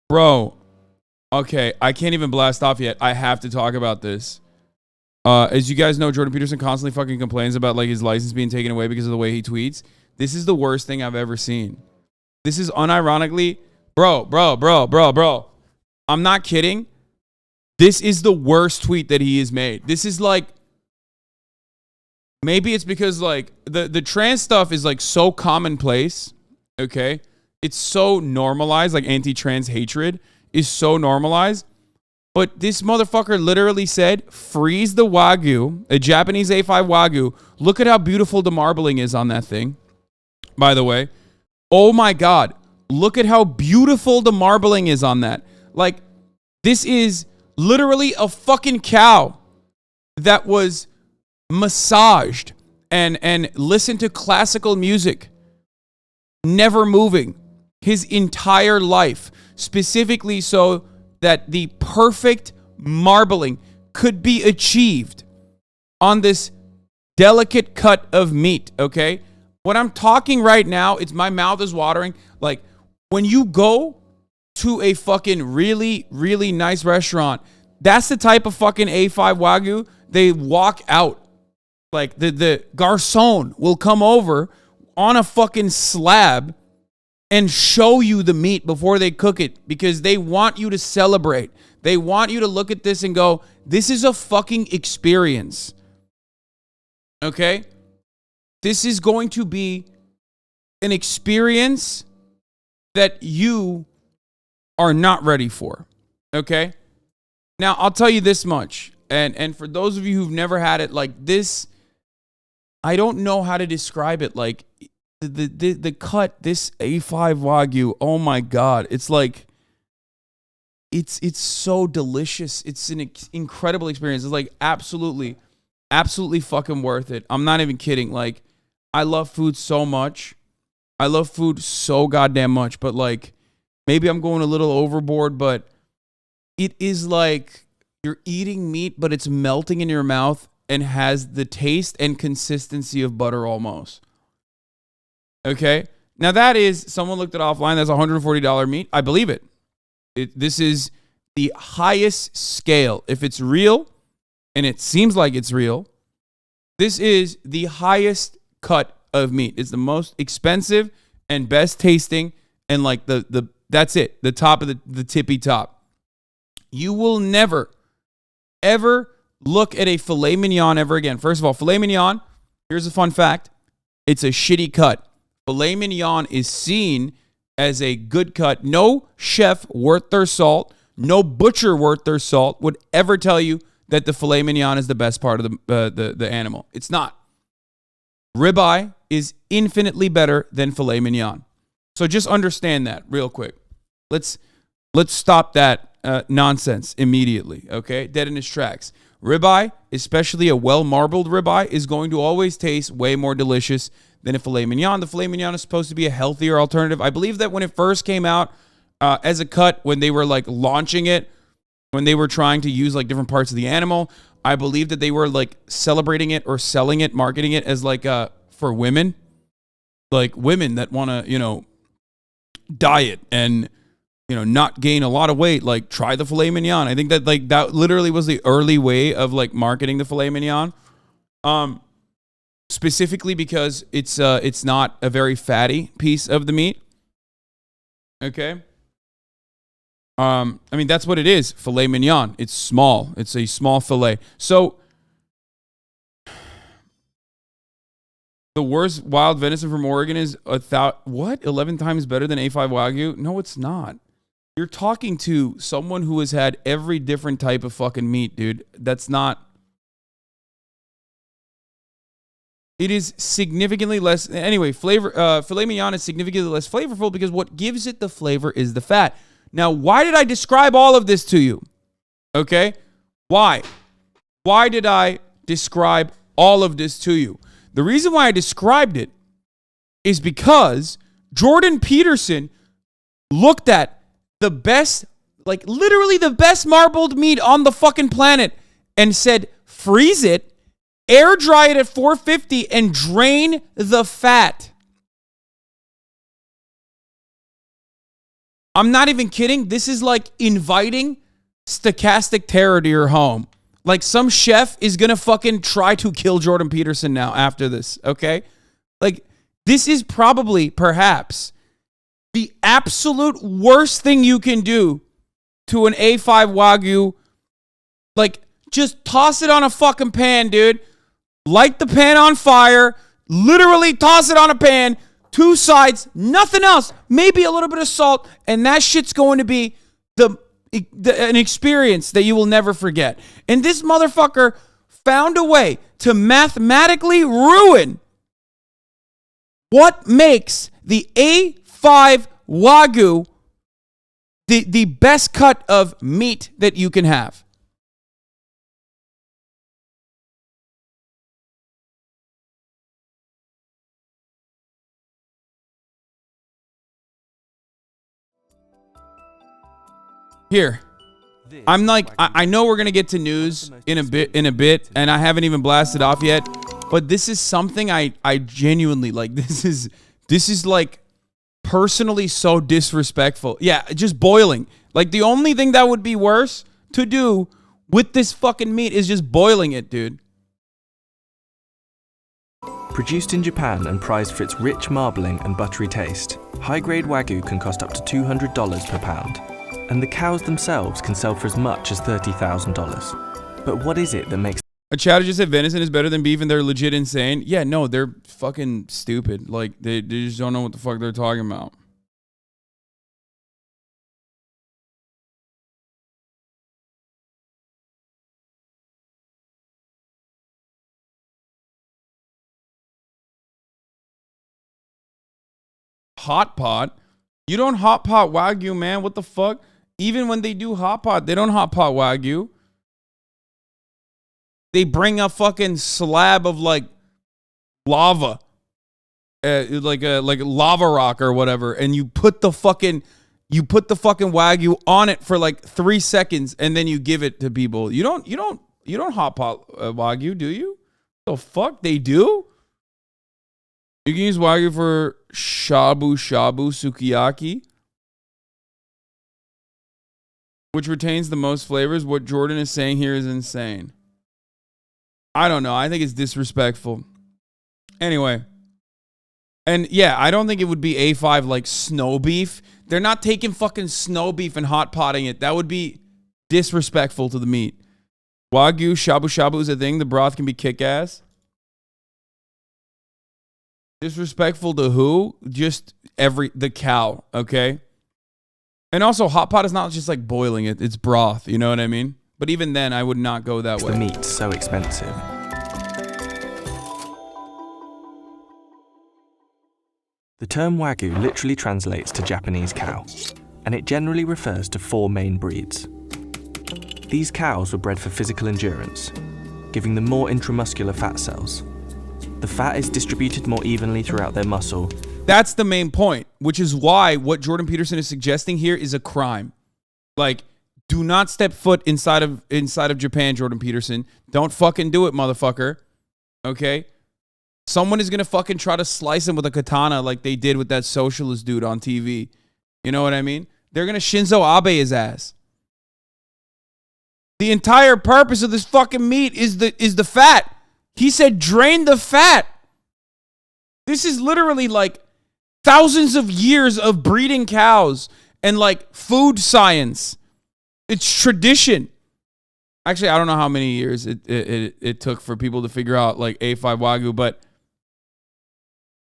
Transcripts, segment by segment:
Bro, okay, I can't even blast off yet. I have to talk about this. As you guys know, Jordan Peterson constantly fucking complains about like his license being taken away because of the way he tweets. This is the worst thing I've ever seen. This is unironically, bro. I'm not kidding. This is the worst tweet that he has made. This is like, maybe it's because like the trans stuff is like so commonplace. Okay. It's so normalized, like anti-trans hatred is so normalized. But this motherfucker literally said, freeze the wagyu, a Japanese A5 wagyu. Look at how beautiful the marbling is on that thing, by the way. Oh my God. Look at how beautiful the marbling is on that. Like, this is literally a fucking cow that was massaged and listened to classical music, never moving his entire life, specifically so that the perfect marbling could be achieved on this delicate cut of meat, okay? What I'm talking right now, it's my mouth is watering. Like, when you go to a fucking really, really nice restaurant, that's the type of fucking A5 Wagyu they walk out. Like, the garçon will come over on a fucking slab and show you the meat before they cook it because they want you to celebrate. They want you to look at this and go, this is a fucking experience. Okay? This is going to be an experience that you are not ready for. Okay? Now, I'll tell you this much. And for those of you who've never had it, like this, I don't know how to describe it. Like, the cut, this A5 Wagyu, oh my God. It's like, it's so delicious. It's an incredible experience. It's like absolutely fucking worth it. I'm not even kidding. Like, I love food so much. I love food so goddamn much. But like, maybe I'm going a little overboard, but it is like you're eating meat, but it's melting in your mouth and has the taste and consistency of butter almost. Okay? Now that is, someone looked it offline, that's $140 meat. I believe it. This is the highest scale. If it's real, and it seems like it's real, this is the highest cut of meat. It's the most expensive and best tasting, and like the that's it, the top of the tippy top. You will never, ever look at a filet mignon ever again. First of all, filet mignon, here's a fun fact. It's a shitty cut. Filet mignon is seen as a good cut. No chef worth their salt, no butcher worth their salt would ever tell you that the filet mignon is the best part of the animal. It's not. Ribeye is infinitely better than filet mignon. So just understand that real quick. Let's stop that nonsense immediately, okay? Dead in its tracks. Ribeye, especially a well-marbled ribeye, is going to always taste way more delicious than a filet mignon. The filet mignon is supposed to be a healthier alternative. I believe that when it first came out as a cut, when they were like launching it, when they were trying to use like different parts of the animal, I believe that they were like celebrating it or selling it, marketing it as like for women, like women that want to, diet and not gain a lot of weight, like try the filet mignon. I think that like that literally was the early way of like marketing the filet mignon. Specifically because it's not a very fatty piece of the meat. Okay. I mean, that's what it is. Filet mignon. It's small. It's a small filet. So the worst wild venison from Oregon is 11 times better than A5 Wagyu? No, it's not. You're talking to someone who has had every different type of fucking meat, dude. That's not. It is significantly less. Anyway, filet mignon is significantly less flavorful because what gives it the flavor is the fat. Now, why did I describe all of this to you? Okay? Why? Why did I describe all of this to you? The reason why I described it is because Jordan Peterson looked at the best, like literally the best marbled meat on the fucking planet and said, freeze it, air dry it at 450 and drain the fat. I'm not even kidding. This is like inviting stochastic terror to your home. Like some chef is going to fucking try to kill Jordan Peterson now after this, okay? Like this is probably, perhaps, the absolute worst thing you can do to an A5 Wagyu. Like, just toss it on a fucking pan, dude. Light the pan on fire. Literally toss it on a pan. 2 sides, nothing else. Maybe a little bit of salt. And that shit's going to be an experience that you will never forget. And this motherfucker found a way to mathematically ruin what makes the A5 Wagyu the best cut of meat that you can have. Here, I'm like, I know we're gonna get to news in a bit, and I haven't even blasted off yet, but this is something I genuinely like. This is like personally so disrespectful. Yeah, just boiling. Like the only thing that would be worse to do with this fucking meat is just boiling it, dude. Produced in Japan and prized for its rich marbling and buttery taste, high-grade Wagyu can cost up to $200 per pound. And the cows themselves can sell for as much as $30,000. But what is it that makes... A chatter just said venison is better than beef and they're legit insane. Yeah, no, they're fucking stupid. Like, they just don't know what the fuck they're talking about. Hot pot? You don't hot pot Wagyu, man. What the fuck? Even when they do hot pot, they don't hot pot Wagyu. They bring a fucking slab of like lava, like a lava rock or whatever, and you put the fucking Wagyu on it for like 3 seconds, and then you give it to people. You don't hot pot Wagyu, do you? The fuck they do? You can use Wagyu for shabu shabu sukiyaki, which retains the most flavors. What Jordan is saying here is insane. I don't know. I think it's disrespectful. Anyway. And yeah, I don't think it would be A5 like snow beef. They're not taking fucking snow beef and hot potting it. That would be disrespectful to the meat. Wagyu shabu shabu is a thing. The broth can be kick-ass. Disrespectful to who? Just the cow, okay? And also, hot pot is not just like boiling it. It's broth, you know what I mean? But even then, I would not go that way. The meat's so expensive. The term Wagyu literally translates to Japanese cow, and it generally refers to 4 main breeds. These cows were bred for physical endurance, giving them more intramuscular fat cells. The fat is distributed more evenly throughout their muscle. That's the main point, which is why what Jordan Peterson is suggesting here is a crime. Like, do not step foot inside of Japan, Jordan Peterson. Don't fucking do it, motherfucker. Okay? Someone is going to fucking try to slice him with a katana like they did with that socialist dude on TV. You know what I mean? They're going to Shinzo Abe his ass. The entire purpose of this fucking meat is the fat. He said drain the fat. This is literally like thousands of years of breeding cows and like food science. It's tradition. Actually, I don't know how many years it took for people to figure out like A5 Wagyu, but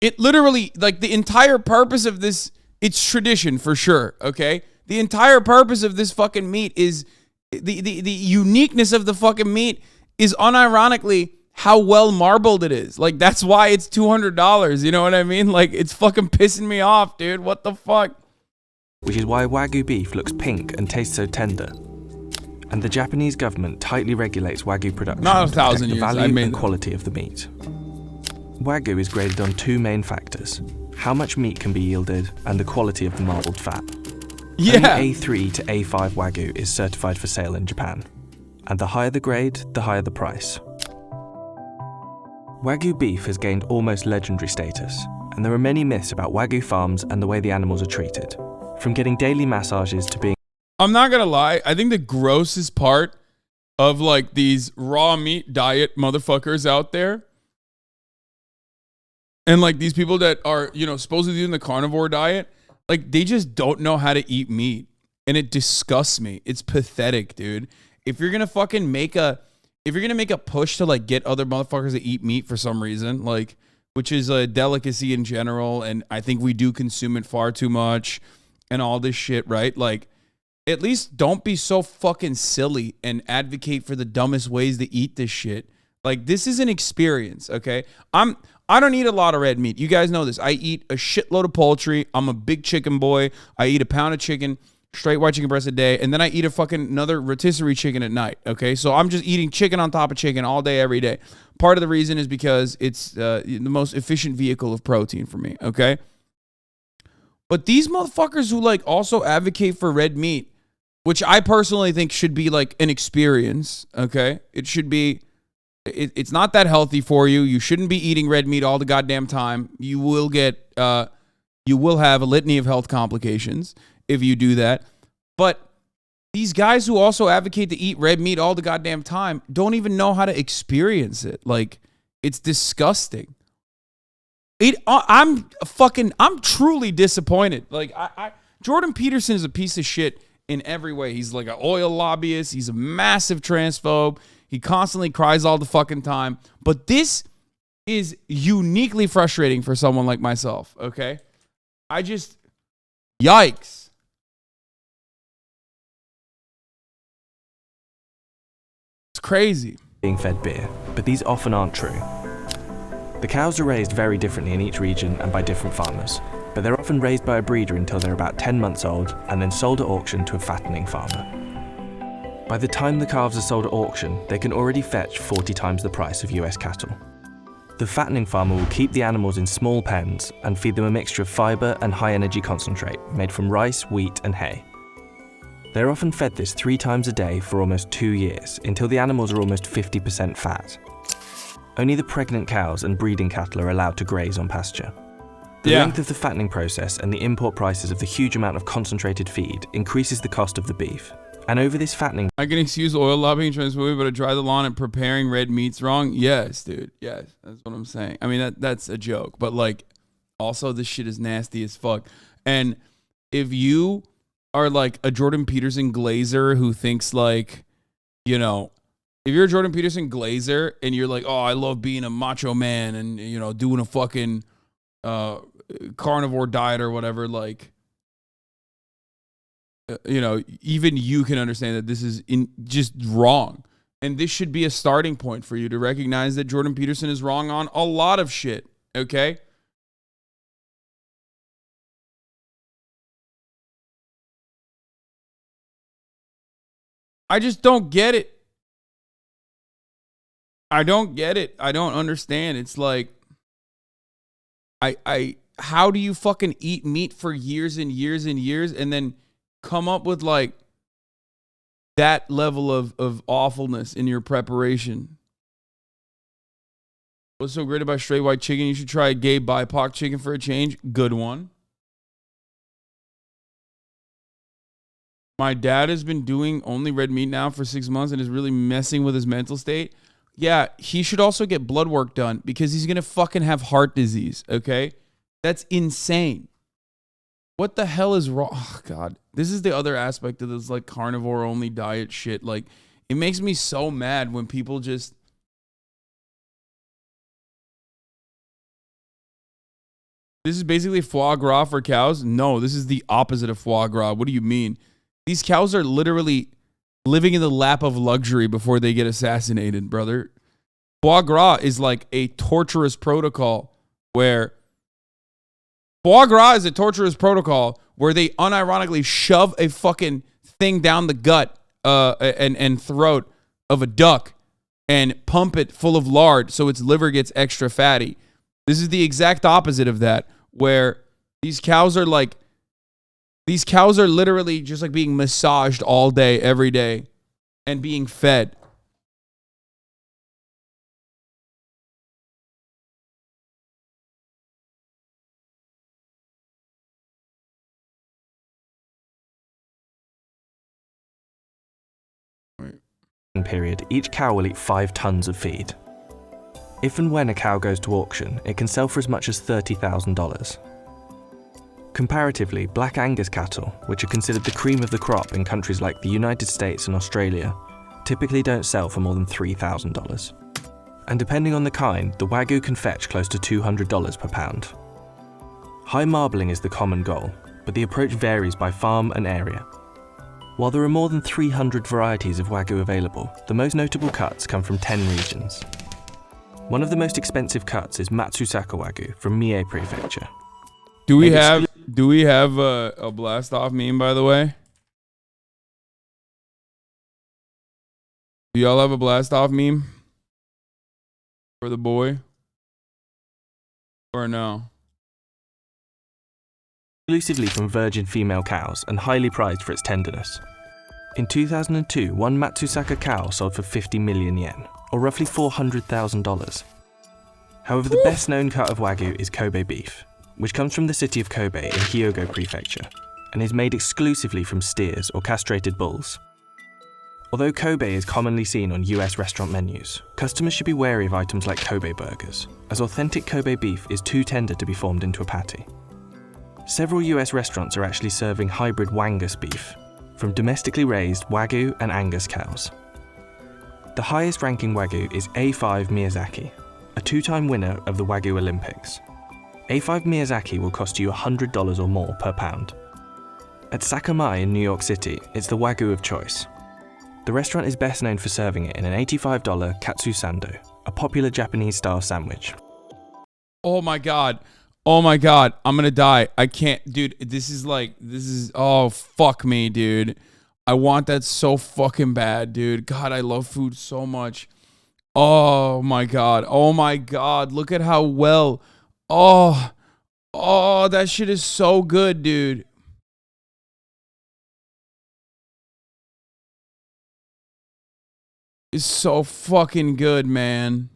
it literally, like the entire purpose of this, it's tradition for sure, okay? The entire purpose of this fucking meat is, the uniqueness of the fucking meat is unironically how well marbled it is. Like, that's why it's $200, you know what I mean? Like, it's fucking pissing me off, dude. What the fuck? Which is why Wagyu beef looks pink and tastes so tender. And the Japanese government tightly regulates Wagyu production Not to protect the years. value and quality of the meat. Wagyu is graded on 2 main factors: how much meat can be yielded and the quality of the marbled fat. Yeah. Only A3 to A5 Wagyu is certified for sale in Japan. And the higher the grade, the higher the price. Wagyu beef has gained almost legendary status, and there are many myths about Wagyu farms and the way the animals are treated. From getting daily massages to being... I'm not gonna lie. I think the grossest part of like these raw meat diet motherfuckers out there, and like these people that are, you know, supposedly doing the carnivore diet, like they just don't know how to eat meat. And it disgusts me. It's pathetic, dude. If you're gonna fucking make a push to like get other motherfuckers to eat meat for some reason, like, which is a delicacy in general, and I think we do consume it far too much and all this shit, right? Like, at least don't be so fucking silly and advocate for the dumbest ways to eat this shit. Like, this is an experience, okay? I don't eat a lot of red meat. You guys know this. I eat a shitload of poultry. I'm a big chicken boy. I eat a pound of chicken, straight white chicken breast a day, and then I eat a fucking another rotisserie chicken at night, okay? So I'm just eating chicken on top of chicken all day, every day. Part of the reason is because it's the most efficient vehicle of protein for me, okay? But these motherfuckers who like also advocate for red meat, which I personally think should be like an experience, okay? It should be, it's not that healthy for you. You shouldn't be eating red meat all the goddamn time. You will have a litany of health complications if you do that. But these guys who also advocate to eat red meat all the goddamn time don't even know how to experience it. Like, it's disgusting. I'm truly disappointed. Like, Jordan Peterson is a piece of shit in every way. He's like an oil lobbyist. He's a massive transphobe. He constantly cries all the fucking time. But this is uniquely frustrating for someone like myself, okay? Yikes. It's crazy. Being fed beer, but these often aren't true. The cows are raised very differently in each region and by different farmers, but they're often raised by a breeder until they're about 10 months old and then sold at auction to a fattening farmer. By the time the calves are sold at auction, they can already fetch 40 times the price of US cattle. The fattening farmer will keep the animals in small pens and feed them a mixture of fibre and high-energy concentrate made from rice, wheat and hay. They're often fed this 3 times a day for almost 2 years, until the animals are almost 50% fat. Only the pregnant cows and breeding cattle are allowed to graze on pasture. The length of the fattening process and the import prices of the huge amount of concentrated feed increases the cost of the beef. And over this fattening... I can excuse oil lobbying and transphobia, but I dry the lawn and preparing red meat's wrong? Yes, dude. Yes, that's what I'm saying. I mean, that's a joke. But, like, also this shit is nasty as fuck. And if you are, like, a Jordan Peterson glazer who thinks, like, you know... If you're a Jordan Peterson glazer and you're like, oh, I love being a macho man and, you know, doing a fucking carnivore diet or whatever, like... you know, even you can understand that this is just wrong. And this should be a starting point for you to recognize that Jordan Peterson is wrong on a lot of shit, okay? I just don't get it. I don't get it. I don't understand. It's like, how do you fucking eat meat for years and years and years and then come up with like that level of awfulness in your preparation? What's so great about straight white chicken? You should try a gay BIPOC chicken for a change. Good one. My dad has been doing only red meat now for 6 months and is really messing with his mental state. Yeah, he should also get blood work done because he's going to fucking have heart disease, okay? That's insane. What the hell is wrong? Oh, God. This is the other aspect of this, like, carnivore-only diet shit. Like, it makes me so mad when people just... This is basically foie gras for cows? No, this is the opposite of foie gras. What do you mean? These cows are literally living in the lap of luxury before they get assassinated, brother. Foie gras is like a torturous protocol where... Foie gras is a torturous protocol where they unironically shove a fucking thing down the gut and throat of a duck and pump it full of lard so its liver gets extra fatty. This is the exact opposite of that, where these cows are literally just like being massaged all day, every day, and being fed. period, each cow will eat 5 tons of feed. If and when a cow goes to auction, it can sell for as much as $30,000. Comparatively, Black Angus cattle, which are considered the cream of the crop in countries like the United States and Australia, typically don't sell for more than $3,000. And depending on the kind, the Wagyu can fetch close to $200 per pound. High marbling is the common goal, but the approach varies by farm and area. While there are more than 300 varieties of Wagyu available, the most notable cuts come from 10 regions. One of the most expensive cuts is Matsusaka Wagyu from Mie Prefecture. Do we have a blast off meme, by the way? Do y'all have a blast off meme for the boy? Or no? Exclusively from virgin female cows and highly prized for its tenderness. In 2002, one Matsusaka cow sold for 50 million yen, or roughly $400,000. However, the best known cut of Wagyu is Kobe beef, which comes from the city of Kobe in Hyogo Prefecture, and is made exclusively from steers or castrated bulls. Although Kobe is commonly seen on US restaurant menus, customers should be wary of items like Kobe burgers, as authentic Kobe beef is too tender to be formed into a patty. Several US restaurants are actually serving hybrid Wangus beef, from domestically raised Wagyu and Angus cows. The highest ranking Wagyu is A5 Miyazaki, a 2-time winner of the Wagyu Olympics. A5 Miyazaki will cost you $100 or more per pound. At Sakamai in New York City, it's the Wagyu of choice. The restaurant is best known for serving it in an $85 katsu sando, a popular Japanese-style sandwich. Oh my god. Oh my god. I'm gonna die. I can't, dude. Oh, fuck me, dude. I want that so fucking bad, dude. God, I love food so much. Oh my god. Oh my god. Look at how well. Oh, that shit is so good, dude. It's so fucking good, man.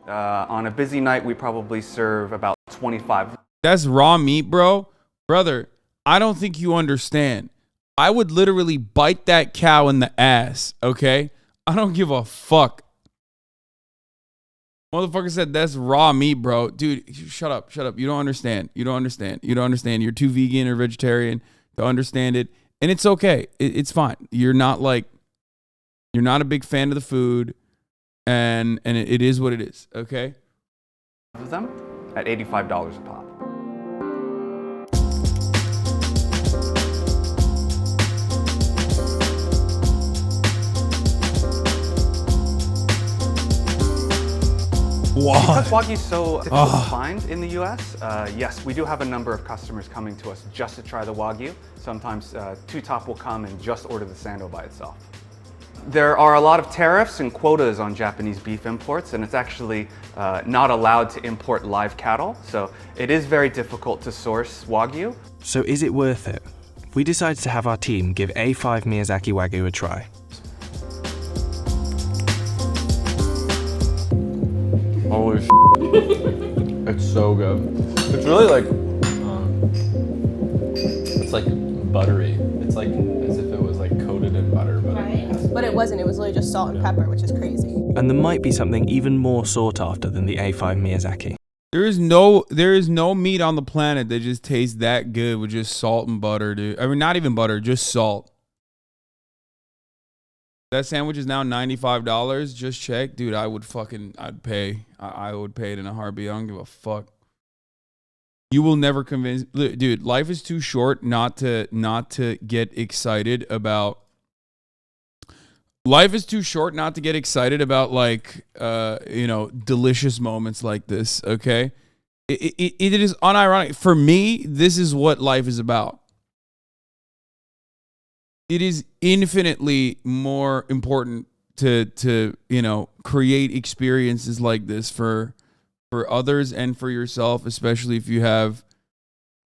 On a busy night, we probably serve about 25. That's raw meat, bro. Brother, I don't think you understand. I would literally bite that cow in the ass, okay? I don't give a fuck. Motherfucker said that's raw meat, bro. Dude, shut up. You don't understand. You don't understand. You're too vegan or vegetarian to understand it. And it's okay. It's fine. You're not a big fan of the food. And it is what it is, okay? Of them at $85 a pop. Because Wagyu is so difficult to find in the US, yes, we do have a number of customers coming to us just to try the Wagyu. Sometimes Two Top will come and just order the sando by itself. There are a lot of tariffs and quotas on Japanese beef imports, and it's actually not allowed to import live cattle, so it is very difficult to source Wagyu. So is it worth it? We decided to have our team give A5 Miyazaki Wagyu a try. Holy shit. It's so good. It's really like, it's like buttery. It's like as if it was like coated in butter, but But it wasn't, it was literally just salt and pepper, which is crazy. And there might be something even more sought after than the A5 Miyazaki. There is no meat on the planet that just tastes that good with just salt and butter, dude. I mean, not even butter, just salt. That sandwich is now $95. Just check. Dude, I'd pay. I would pay it in a heartbeat. I don't give a fuck. You will never convince, dude, life is too short not to get excited about. Life is too short not to get excited about delicious moments like this, okay? It is unironic. For me, this is what life is about. It is infinitely more important to create experiences like this for others and for yourself, especially if you have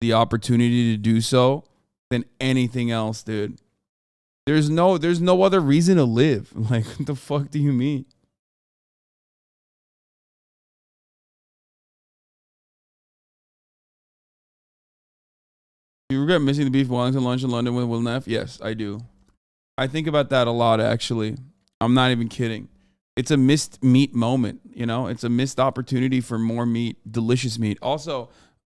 the opportunity to do so. than anything else, dude. There's no other reason to live. Like, what the fuck do you mean? Do you regret missing the beef Wellington lunch in London with Will Neff? Yes, I do. I think about that a lot, actually. I'm not even kidding. It's a missed meat moment, you know? It's a missed opportunity for more meat, delicious meat. Also,